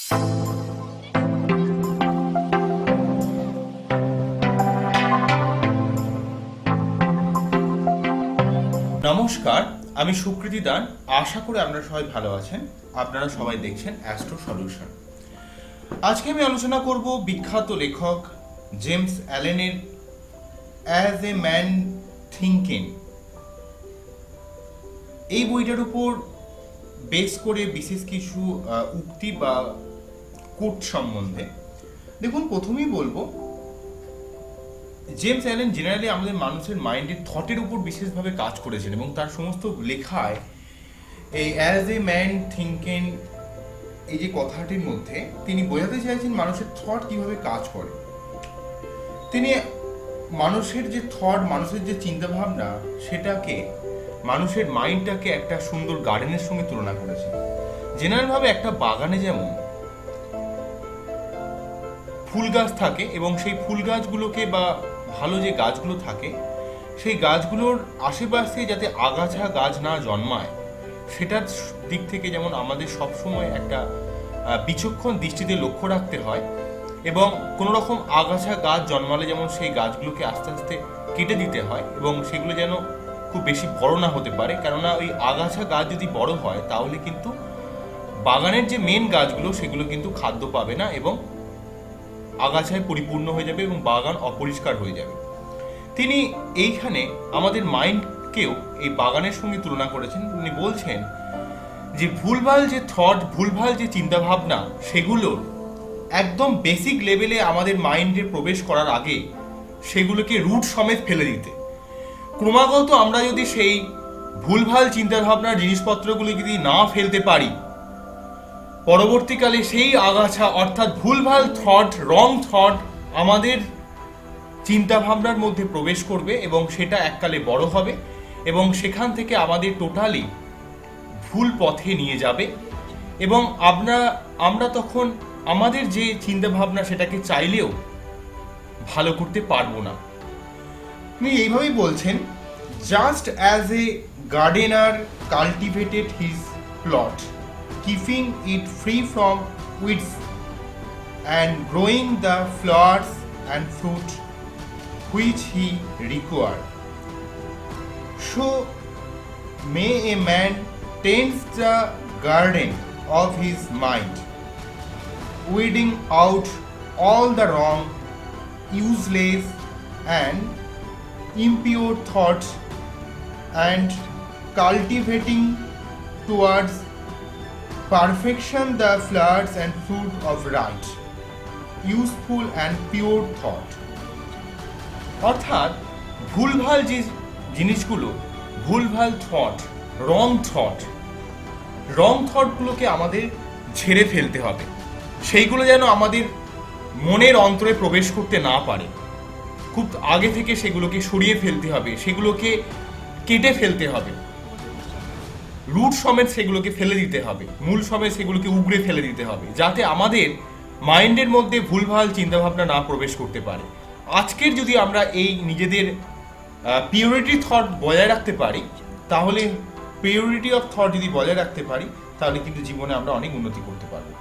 নমস্কার, আমি সুকৃতি দান। আশা করি আপনারা সবাই ভালো আছেন। আপনারা সবাই দেখছেন অ্যাস্ট্রো সলিউশন। আজকে আমি আলোচনা করব বিখ্যাত লেখক জেমস অ্যালেনের অ্যাজ এ ম্যান থিঙ্কিং এই বইটার উপর বেস করে বিশেষ কিছু উক্তি বা কোট সম্বন্ধে। দেখুন, প্রথমেই বলবো জেমস অ্যালেন জেনারেলি আমাদের মানুষের মাইন্ডের থটের উপর বিশেষভাবে কাজ করেছেন এবং তার সমস্ত লেখায় এই অ্যাজ এ ম্যান থিঙ্কিং এই যে কথাটির মধ্যে তিনি বোঝাতে চাইছেন মানুষের থট কিভাবে কাজ করে। তিনি মানুষের যে থট, মানুষের যে চিন্তাভাবনা, সেটাকে মানুষের মাইন্ডটাকে একটা সুন্দর গার্ডেনের সঙ্গে তুলনা করেছেন। জেনারেলভাবে একটা বাগানে যেমন ফুল গাছ থাকে এবং সেই ফুল গাছগুলোকে বা ভালো যে গাছগুলো থাকে সেই গাছগুলোর আশেপাশে যাতে আগাছা গাছ না জন্মায় সেটার দিক থেকে যেমন আমাদের সবসময় একটা বিচক্ষণ দৃষ্টিতে লক্ষ্য রাখতে হয় এবং কোনো রকম আগাছা গাছ জন্মালে যেমন সেই গাছগুলোকে আস্তে আস্তে কেটে দিতে হয় এবং সেগুলো যেন খুব বেশি বড় না হতে পারে, কেননা ওই আগাছা গাছ যদি বড় হয় তাহলে কিন্তু বাগানের যে মেন গাছগুলো সেগুলো কিন্তু খাদ্য পাবে না এবং আগাছায় পরিপূর্ণ হয়ে যাবে এবং বাগান অপরিষ্কার হয়ে যাবে। তিনি এইখানে আমাদের মাইন্ডকেও এই বাগানের সঙ্গে তুলনা করেছেন। তিনি বলছেন যে ভুলভাল যে থট, ভুলভাল যে চিন্তাভাবনা, সেগুলোর একদম বেসিক লেভেলে আমাদের মাইন্ডে প্রবেশ করার আগে সেগুলোকে রুট সমেত ফেলে দিতে। ক্রমাগত আমরা যদি সেই ভুলভাল চিন্তাভাবনার জিনিসপত্রগুলি যদি না ফেলতে পারি, পরবর্তীকালে সেই আগাছা অর্থাৎ ভুলভাল থট, রং থট আমাদের চিন্তাভাবনার মধ্যে প্রবেশ করবে এবং সেটা এককালে বড় হবে এবং সেখান থেকে আমাদের টোটালি ভুল পথে নিয়ে যাবে এবং আমরা তখন আমাদের যে চিন্তাভাবনা সেটাকে চাইলেও ভালো করতে পারবো না। তিনি এইভাবেই বলছেন, just as a gardener cultivated his plot, keeping it free from weeds and growing the flowers and fruit which he required, so may a man tend the garden of his mind, weeding out all the wrong, useless and impure thoughts and cultivating towards perfection the flowers and fruit of right, useful and pure thought. অর্থাৎ ভুলভাল যে জিনিসগুলো, ভুলভাল thought, রং থটগুলোকে আমাদের ঝেড়ে ফেলতে হবে। সেইগুলো যেন আমাদের মনের অন্তরে প্রবেশ করতে না পারে। খুব আগে থেকে সেগুলোকে সরিয়ে ফেলতে হবে, সেগুলোকে কেটে ফেলতে হবে, রুট সমেত সেগুলোকে ফেলে দিতে হবে, মূল সমেত সেগুলোকে উগড়ে ফেলে দিতে হবে, যাতে আমাদের মাইন্ডের মধ্যে ভুলভাল চিন্তাভাবনা না প্রবেশ করতে পারে। আজকের যদি আমরা এই নিজেদের পিউরিটি থট বজায় রাখতে পারি, তাহলে পিউরিটি অফ থট যদি বজায় রাখতে পারি তাহলে কিন্তু জীবনে আমরা অনেক উন্নতি করতে পারবো।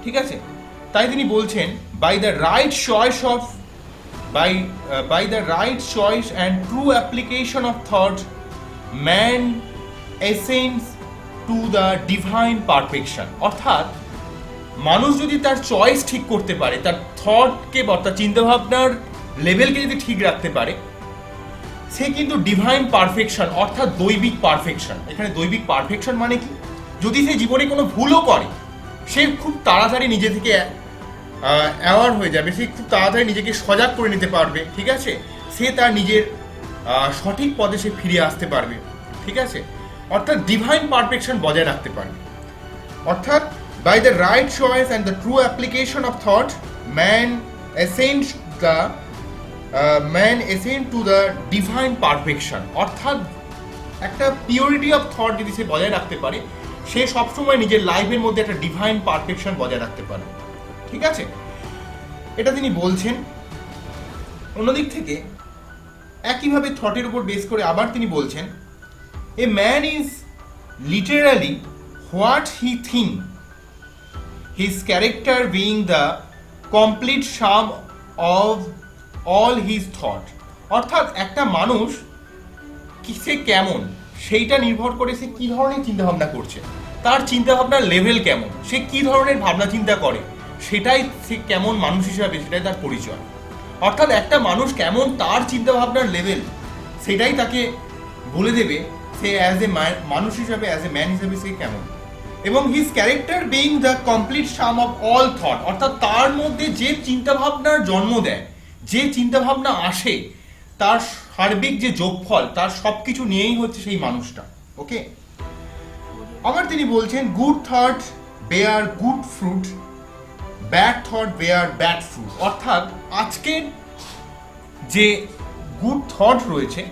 ঠিক আছে? তাই তিনি বলছেন, by the right choice and true application of thought man ascends to the divine perfection। অর্থাৎ মানুষ যদি তার চয়েস ঠিক করতে পারে, তার থটকে বা তার চিন্তাভাবনার লেভেলকে যদি ঠিক রাখতে পারে, সে কিন্তু ডিভাইন পারফেকশন অর্থাৎ দৈবিক পারফেকশন। এখানে দৈবিক পারফেকশন মানে কি? যদি সে জীবনে কোনো ভুলও করে, সে খুব তাড়াতাড়ি নিজে থেকে অ্যাওয়ার হয়ে যাবে, সে খুব তাড়াতাড়ি নিজেকে সজাগ করে নিতে পারবে। ঠিক আছে? সে তার নিজের সঠিক পথে সে ফিরে আসতে পারবে। ঠিক আছে? অর্থাৎ ডিভাইন পারফেকশন বজায় রাখতে পারবে। অর্থাৎ by the right choice and the true application of thought man ascends to the divine perfection. অর্থাৎ একটা পিওরিটি অফ থট যদি সে বজায় রাখতে পারে, সে সবসময় নিজের লাইফের মধ্যে একটা ডিভাইন পারফেকশন বজায় রাখতে পারে। ঠিক আছে? এটা তিনি বলছেন। অন্যদিক থেকে একইভাবে থটের উপর বেস করে আবার তিনি বলছেন, a man is literally what he think his character being the complete sum of all his thought. অর্থাৎ একটা মানুষ সে কেমন সেইটা নির্ভর করে সে কি ধরনের চিন্তাভাবনা করছে, তার চিন্তাভাবনার লেভেল কেমন, সে কি ধরনের ভাবনা চিন্তা করে, সেটাই সে কেমন মানুষ হিসাবে, সেটাই তার পরিচয়। অর্থাৎ একটা মানুষ কেমন, তার চিন্তাভাবনার লেভেল, সেটাই তাকে বলে দেবে সে অ্যাজ এ মানুষ হিসাবে, অ্যাজ এ ম্যান হিসাবে সে কেমন। এবং his character being the complete some of all thought, অর্থাৎ তার মধ্যে যে চিন্তাভাবনার জন্ম দেয়, যে চিন্তাভাবনা আসে, তার সার্বিক যে যোগফল, তার সব কিছু নিয়েই হচ্ছে সেই মানুষটা। ওকে, আবার তিনি বলছেন good thought bear good fruit, bad thought bear bad fruit. অর্থাৎ আজকের যে গুড থট রয়েছে,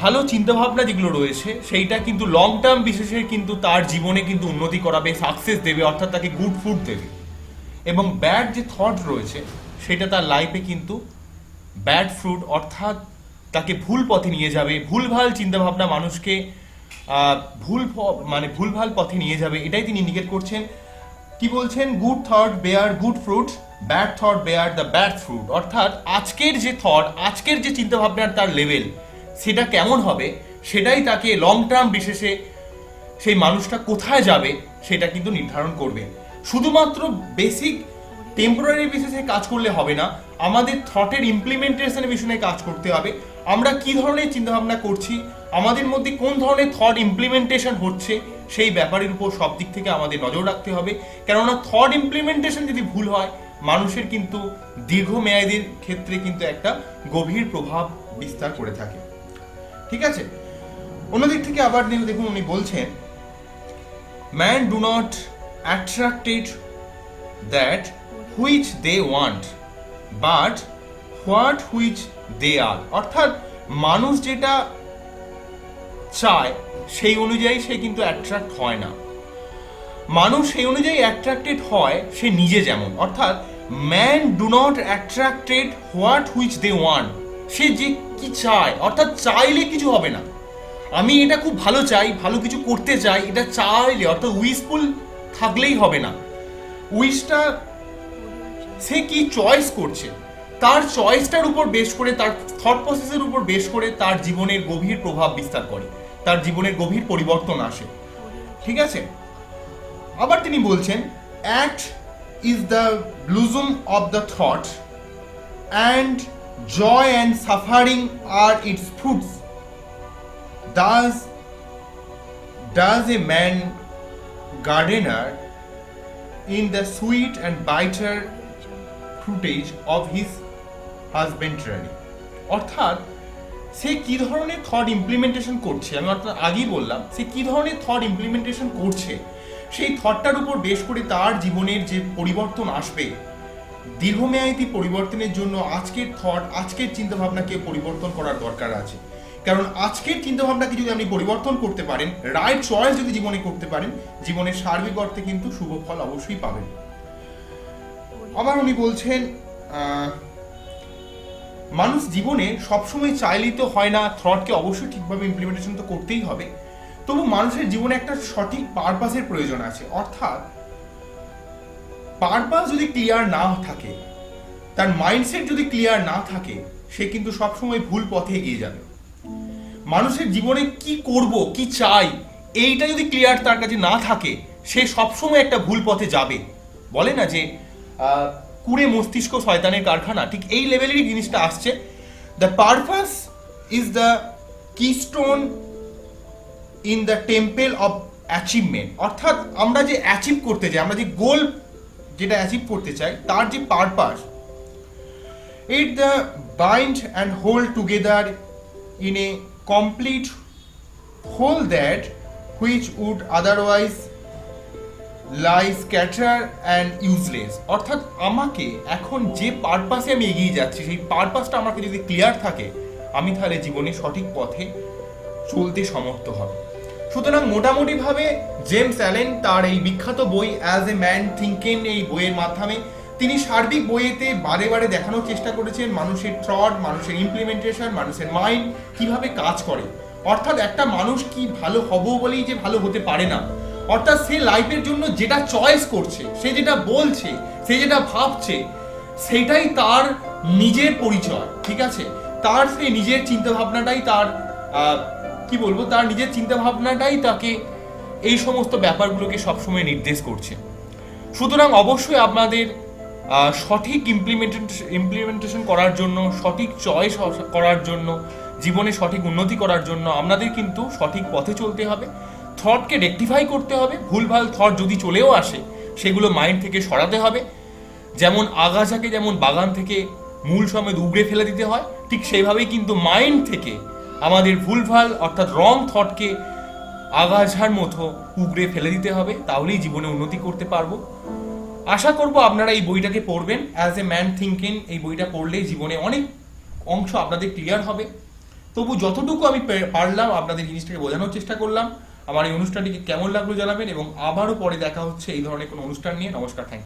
ভালো চিন্তাভাবনা যেগুলো রয়েছে, সেইটা কিন্তু লং টার্ম বিশেষে কিন্তু তার জীবনে কিন্তু উন্নতি করাবে, সাকসেস দেবে, অর্থাৎ তাকে গুড ফ্রুট দেবে। এবং ব্যাড যে থট রয়েছে সেটা তার লাইফে কিন্তু ব্যাড ফ্রুট, অর্থাৎ তাকে ভুল পথে নিয়ে যাবে, ভুলভাল চিন্তাভাবনা মানুষকে ভুলভাল পথে নিয়ে যাবে, এটাই তিনি ইন্ডিকেট করছেন। কি বলছেন? Good thought bear good fruit, bad thought bear the bad fruit. অর্থাৎ আজকের যে থট, আজকের যে চিন্তাভাবনার তার লেভেল, সেটা কেমন হবে, সেটাই তাকে লং টার্ম বিশেষে সেই মানুষটা কোথায় যাবে সেটা কিন্তু নির্ধারণ করবে। শুধুমাত্র বেসিক টেম্পোরারি বেসিসে কাজ করলে হবে না, আমাদের থটের ইমপ্লিমেন্টেশনের বিষয়ে কাজ করতে হবে। আমরা কি ধরনের চিন্তাভাবনা করছি, আমাদের মধ্যে কোন ধরনের থট ইমপ্লিমেন্টেশন হচ্ছে, সেই ব্যাপারের উপর সব দিক থেকে আমাদের নজর রাখতে হবে। কেননা থট ইমপ্লিমেন্টেশন যদি ভুল হয়, মানুষের কিন্তু দীর্ঘমেয়াদীর ক্ষেত্রে কিন্তু একটা গভীর প্রভাব বিস্তার করে থাকে। ঠিক আছে, অন্যদিক থেকে আবার দেখুন উনি বলছেন man do not attracted that which they want but what which they are. অর্থাৎ মানুষ যেটা চায় সেই অনুযায়ী সে কিন্তু অ্যাট্রাক্ট হয় না, মানুষ সেই অনুযায়ী অ্যাট্রাক্টেড হয় সে নিজে যেমন। অর্থাৎ man do not attracted what which they want, সে যে কি চায়, অর্থাৎ চাইলে কিছু হবে না। আমি এটা খুব ভালো চাই, ভালো কিছু করতে চাই, এটা চাইলে, অর্থাৎ উইশফুল থাকলেই হবে না। উইশটা সে কি চয়েস করছে, তার চয়েসটার উপর বেশ করে, তার থট প্রসেসের উপর বেশ করে তার জীবনের গভীর প্রভাব বিস্তার করে, তার জীবনের গভীর পরিবর্তন আসে। ঠিক আছে, আবার তিনি বলছেন act is the blossom of the thought and joy and suffering are its fruits. Does a man gardener in the sweet and bitter fruitage of his husbandry. অর্থাৎ সে কি ধরনের থট ইমপ্লিমেন্টেশন করছে, আমি অর্থাৎ আগেই বললাম সে কি ধরনের থট ইমপ্লিমেন্টেশন করছে, সেই থটটার উপর বেশ করে তার জীবনের যে পরিবর্তন আসবে, দীর্ঘমেয়াদী পরিবর্তনের জন্য আজকের থট, আজকের চিন্তাভাবনাকে পরিবর্তন করার দরকার আছে। কারণ আজকের চিন্তাভাবনাকে যদি আপনি পরিবর্তন করতে পারেন, রাইট চয়েস যদি জীবনে করতে পারেন, জীবনের সার্বিক অর্থে কিন্তু শুভ ফল অবশ্যই পাবেন। আবার উনি বলছেন মানুষ জীবনে সবসময় চাইলেই তো হয় না, থটকে অবশ্যই ঠিকভাবে ইমপ্লিমেন্টেশন তো করতেই হবে, তবু মানুষের জীবনে একটা সঠিক পারপাসের প্রয়োজন আছে। অর্থাৎ পারপাস যদি ক্লিয়ার না থাকে, তার মাইন্ডসেট যদি ক্লিয়ার না থাকে, সে কিন্তু সবসময় ভুল পথে এগিয়ে যাবে। মানুষের জীবনে কি করব, কি চাই, এইটা যদি ক্লিয়ার তার কাছে না থাকে, সে সবসময় একটা ভুল পথে যাবে। বলে না যে কুড়ে মস্তিষ্ক শয়তানের কারখানা, ঠিক এই লেভেলেরই জিনিসটা আসছে। The purpose is the Keystone in the temple of achievement. অর্থাৎ আমরা যে অ্যাচিভ করতে চাই, আমরা যে গোল যেটা অ্যাচিভ করতে চাই, তার যে purpose, it the bind and hold together in a complete whole that which would otherwise lie scatter and useless. অর্থাৎ আমাকে এখন যে পারপাসে আমি এগিয়ে যাচ্ছি, সেই পারপাসটা আমাকে যদি ক্লিয়ার থাকে, আমি তাহলে জীবনে সঠিক পথে চলতে সমর্থ হব। সুতরাং মোটামুটিভাবে জেমস অ্যালেন তার এই বিখ্যাত বই অ্যাজ এ ম্যান থিঙ্কেন, এই বইয়ের মাধ্যমে তিনি সার্বিক বইয়েতে বারে বারে দেখানোর চেষ্টা করেছেন মানুষের থট, মানুষের ইমপ্লিমেন্টেশন, মানুষের মাইন্ড কিভাবে কাজ করে। অর্থাৎ একটা মানুষ কি ভালো হব বলেই যে ভালো হতে পারে না, অর্থাৎ সে লাইফের জন্য যেটা চয়েস করছে, সে যেটা বলছে, সে যেটা ভাবছে, সেটাই তার নিজের পরিচয়, ঠিক আছে? তার সেই নিজের চিন্তা ভাবনাটাই তার কি বলবো, তার নিজের চিন্তা ভাবনাটাই তাকে এই সমস্ত ব্যাপারগুলোকে সবসময় নির্দেশ করছে। সুতরাং অবশ্যই আপনাদের সঠিক ইমপ্লিমেন্টেশন করার জন্য, সঠিক চয়েস করার জন্য, জীবনে সঠিক উন্নতি করার জন্য আপনাদের কিন্তু সঠিক পথে চলতে হবে। থটকে রেকটিফাই করতে হবে। ভুলভাল থট যদি চলেও আসে সেগুলো মাইন্ড থেকে সরাতে হবে। যেমন আগাছাকে যেমন বাগান থেকে মূল সমেত উগড়ে ফেলে দিতে হয়, ঠিক সেইভাবেই কিন্তু মাইন্ড থেকে আমাদের ভুলভাল অর্থাৎ রং থটকে আগাছার মতো উগড়ে ফেলে দিতে হবে, তাহলেই জীবনে উন্নতি করতে পারবো। আশা করব আপনারা এই বইটাকে পড়বেন। অ্যাজ এ ম্যান থিঙ্কিং এই বইটা পড়লেই জীবনে অনেক অংশ আপনাদের ক্লিয়ার হবে। তবু যতটুকু আমি পারলাম আপনাদের জিনিসটাকে বোঝানোর চেষ্টা করলাম। আমার এই অনুষ্ঠানটিকে কেমন লাগলো জানাবেন, এবং আবারও পরে দেখা হচ্ছে এই ধরনের কোনো অনুষ্ঠান নিয়ে। নমস্কার, থ্যাংক ইউ।